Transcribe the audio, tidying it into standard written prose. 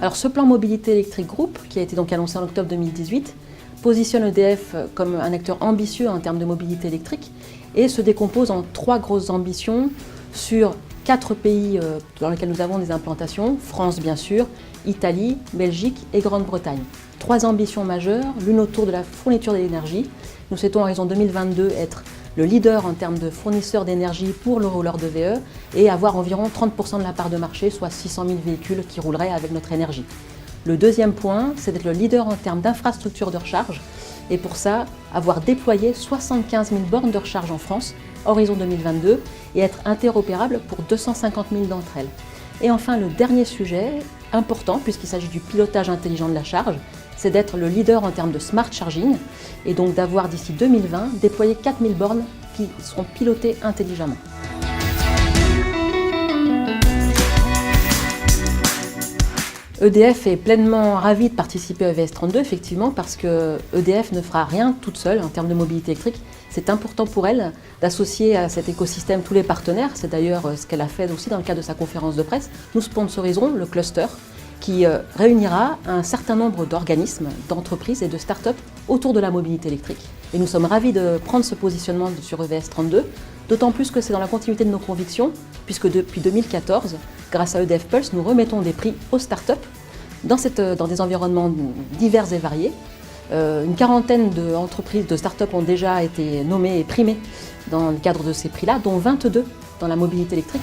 Alors ce plan Mobilité électrique Group, qui a été donc annoncé en octobre 2018, positionne EDF comme un acteur ambitieux en termes de mobilité électrique et se décompose en 3 grosses ambitions sur 4 pays dans lesquels nous avons des implantations, France bien sûr, Italie, Belgique et Grande-Bretagne. 3 ambitions majeures, l'une autour de la fourniture de l'énergie. Nous souhaitons à horizon 2022 être le leader en termes de fournisseur d'énergie pour le rouleur de VE et avoir environ 30% de la part de marché, soit 600 000 véhicules qui rouleraient avec notre énergie. Le deuxième point, c'est d'être le leader en termes d'infrastructures de recharge et pour ça, avoir déployé 75 000 bornes de recharge en France, horizon 2022, et être interopérable pour 250 000 d'entre elles. Et enfin, le dernier sujet, important puisqu'il s'agit du pilotage intelligent de la charge, c'est d'être le leader en termes de smart charging et donc d'avoir d'ici 2020 déployé 4 000 bornes qui seront pilotées intelligemment. EDF est pleinement ravi de participer à EVS 32, effectivement, parce que EDF ne fera rien toute seule en termes de mobilité électrique. C'est important pour elle d'associer à cet écosystème tous les partenaires. C'est d'ailleurs ce qu'elle a fait aussi dans le cadre de sa conférence de presse. Nous sponsoriserons le cluster qui réunira un certain nombre d'organismes, d'entreprises et de start-up autour de la mobilité électrique. Et nous sommes ravis de prendre ce positionnement sur EVS 32, d'autant plus que c'est dans la continuité de nos convictions, puisque depuis 2014, grâce à EDF Pulse, nous remettons des prix aux start-up dans des environnements divers et variés. Une quarantaine d'entreprises, de start-up ont déjà été nommées et primées dans le cadre de ces prix-là, dont 22 dans la mobilité électrique.